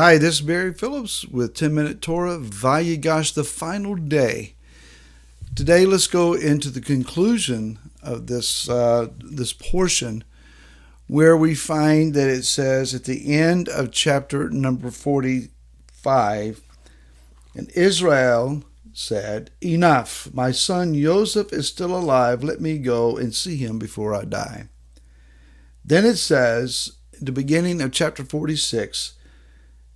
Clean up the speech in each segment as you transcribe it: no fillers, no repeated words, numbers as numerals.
Hi, this is Barry Phillips with 10-Minute Torah, Vayigash, the final day. Today, let's go into the conclusion of this portion where we find that it says at the end of chapter number 45, and Israel said, "Enough, my son Joseph is still alive. Let me go and see him before I die." Then it says, at the beginning of chapter 46,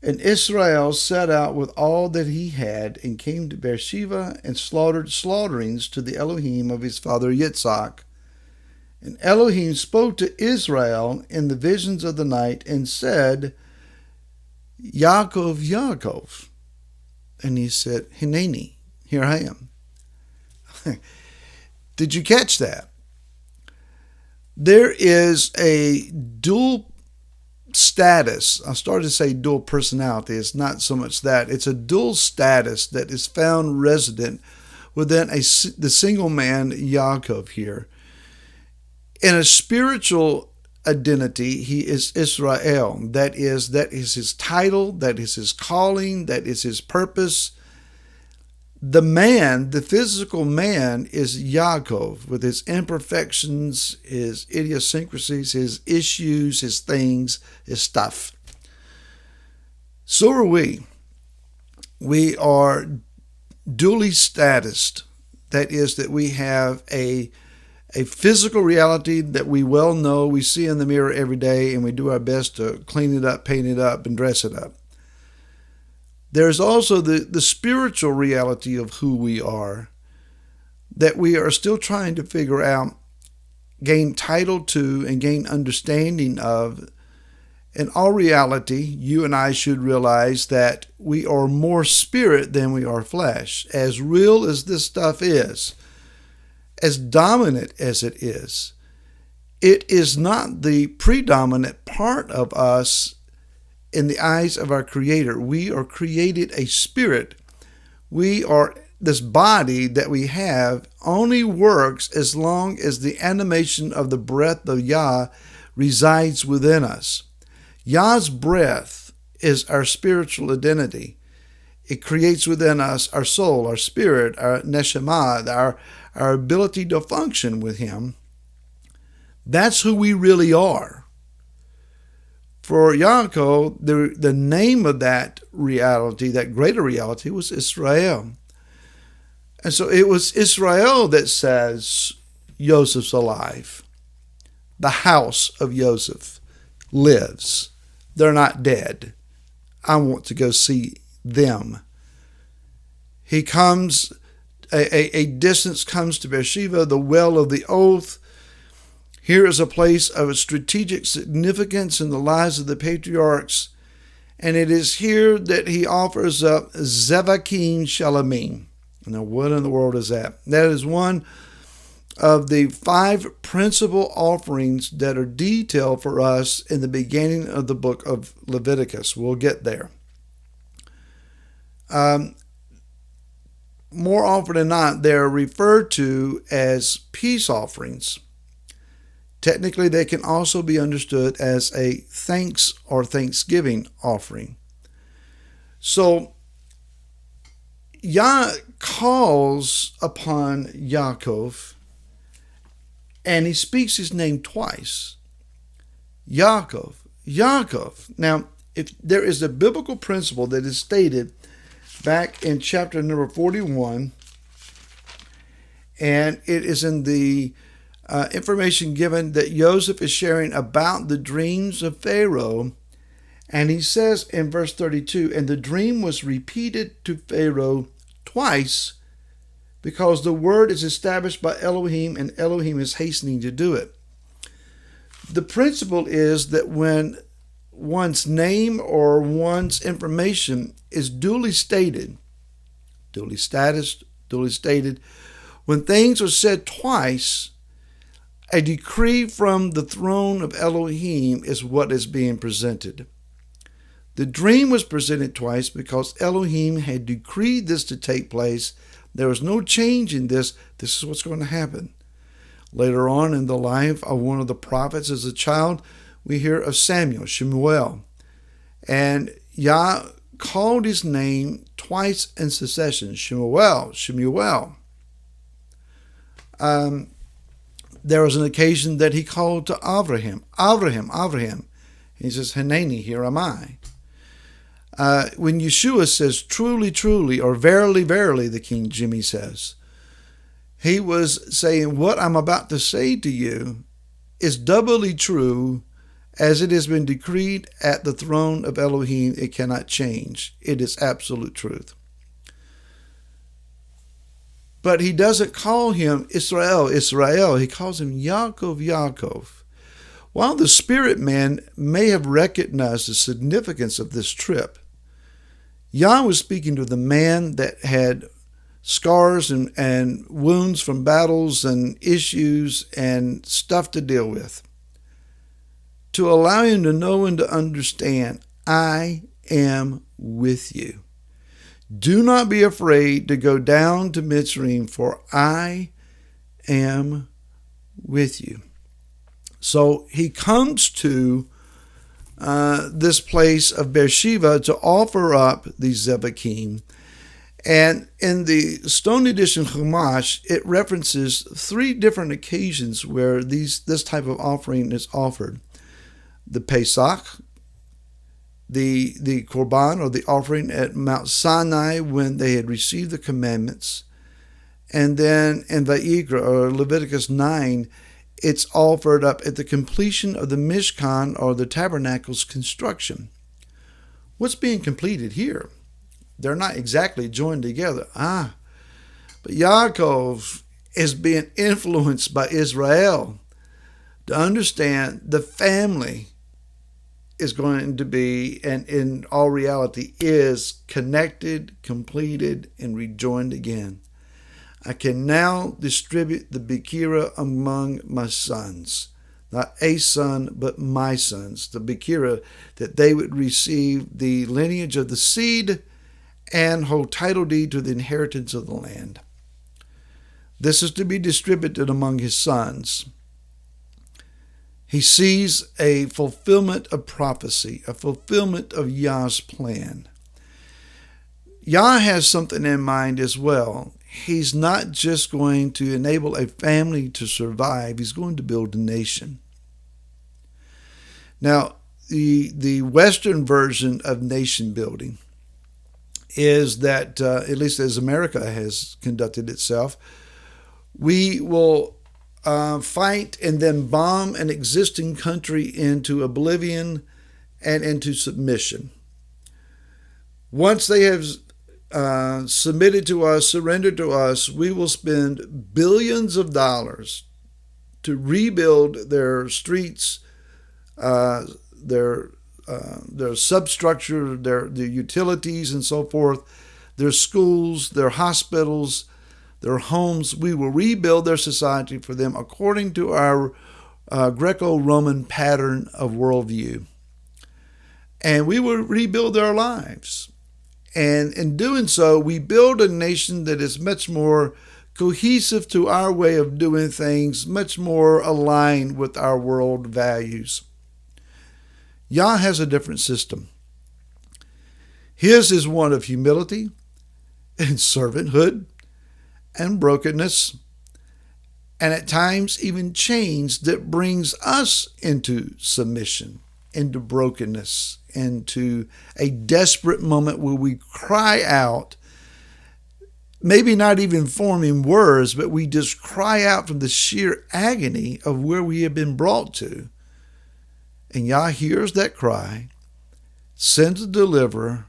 and Israel set out with all that he had and came to Beersheba and slaughtered slaughterings to the Elohim of his father Yitzhak. And Elohim spoke to Israel in the visions of the night and said, "Yaakov, Yaakov." And he said, "Hineni, here I am." Did you catch that? There is a dual status. I started to say dual personality. It's not so much that. It's a dual status that is found resident within the single man Yaakov here. In a spiritual identity, he is Israel. That is his title, that is his calling, that is his purpose. The man, the physical man, is Yaakov with his imperfections, his idiosyncrasies, his issues, his things, his stuff. So are we. We are dually statused. That is, that we have a physical reality that we well know, we see in the mirror every day, and we do our best to clean it up, paint it up, and dress it up. There's also the spiritual reality of who we are that we are still trying to figure out, gain title to, and gain understanding of. In all reality, you and I should realize that we are more spirit than we are flesh. As real as this stuff is, as dominant as it is not the predominant part of us in the eyes of our Creator. We are created a spirit. This body that we have only works as long as the animation of the breath of Yah resides within us. Yah's breath is our spiritual identity. It creates within us our soul, our spirit, our neshama, our ability to function with Him. That's who we really are. For Yaakov, the name of that reality, that greater reality, was Israel. And so it was Israel that says, "Joseph's alive. The house of Joseph lives. They're not dead. I want to go see them." He comes, a distance comes to Beersheba, the well of the oath. Here is a place of strategic significance in the lives of the patriarchs, and it is here that he offers up Zevakim Shalamim. Now, what in the world is that? That is one of the 5 principal offerings that are detailed for us in the beginning of the book of Leviticus. We'll get there. More often than not, they're referred to as peace offerings. Technically, they can also be understood as a thanks or thanksgiving offering. So, Yah calls upon Yaakov, and he speaks his name twice. Yaakov, Yaakov. Now, if there is a biblical principle that is stated back in chapter number 41, and it is in the information given that Joseph is sharing about the dreams of Pharaoh. And he says in verse 32, "And the dream was repeated to Pharaoh twice because the word is established by Elohim and Elohim is hastening to do it." The principle is that when one's name or one's information is duly stated, duly stated, when things are said twice, a decree from the throne of Elohim is what is being presented. The dream was presented twice because Elohim had decreed this to take place. There was no change in this. This is what's going to happen. Later on in the life of one of the prophets as a child, we hear of Samuel, Shemuel. And Yah called his name twice in succession, Shemuel, Shemuel. There was an occasion that he called to Avraham, Avraham, Avraham. He says, Hanani, here am I. When Yeshua says, truly, truly, or verily, verily, the King Jimmy says, he was saying, what I'm about to say to you is doubly true, as it has been decreed at the throne of Elohim. It cannot change. It is absolute truth. But he doesn't call him Israel, Israel. He calls him Yaakov, Yaakov. While the spirit man may have recognized the significance of this trip, Yah was speaking to the man that had scars and wounds from battles and issues and stuff to deal with, to allow him to know and to understand, I am with you. Do not be afraid to go down to Mitzrayim, for I am with you. So he comes to this place of Beersheba to offer up these Zevakim. And in the Stone Edition Chumash, it references 3 different occasions where this type of offering is offered. The Pesach, the Korban, or the offering at Mount Sinai when they had received the commandments. And then in Vayikra, or Leviticus 9, it's offered up at the completion of the Mishkan, or the tabernacle's construction. What's being completed here? They're not exactly joined together. But Yaakov is being influenced by Israel to understand the family is going to be, and in all reality is, connected, completed, and rejoined again. I can now distribute the Bikira among my sons. Not a son, but my sons. The Bikira, that they would receive the lineage of the seed and hold title deed to the inheritance of the land. This is to be distributed among his sons. He sees a fulfillment of prophecy, a fulfillment of Yah's plan. Yah has something in mind as well. He's not just going to enable a family to survive, he's going to build a nation. Now, the Western version of nation building is that, at least as America has conducted itself, we will fight and then bomb an existing country into oblivion and into submission. Once they have submitted to us, surrendered to us, we will spend billions of dollars to rebuild their streets, their substructure, their utilities and so forth, their schools, their hospitals, their homes. We will rebuild their society for them according to our Greco-Roman pattern of worldview. And we will rebuild their lives. And in doing so, we build a nation that is much more cohesive to our way of doing things, much more aligned with our world values. Yah has a different system. His is one of humility and servanthood and brokenness, and at times even change that brings us into submission, into brokenness, into a desperate moment where we cry out, maybe not even forming words, but we just cry out from the sheer agony of where we have been brought to. And Yah hears that cry, sends a deliverer,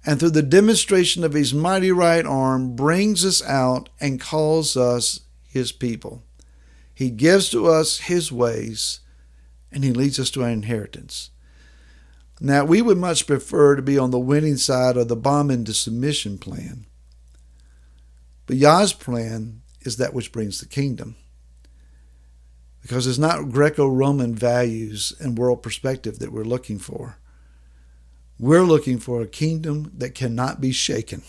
and through the demonstration of his mighty right arm brings us out and calls us his people. He gives to us his ways, and he leads us to our inheritance. Now, we would much prefer to be on the winning side of the bomb into submission plan. But Yah's plan is that which brings the kingdom. Because it's not Greco-Roman values and world perspective that we're looking for. We're looking for a kingdom that cannot be shaken,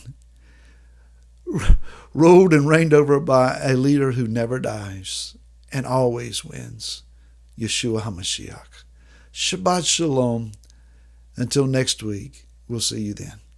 ruled and reigned over by a leader who never dies and always wins, Yeshua HaMashiach. Shabbat Shalom. Until next week, We'll see you then.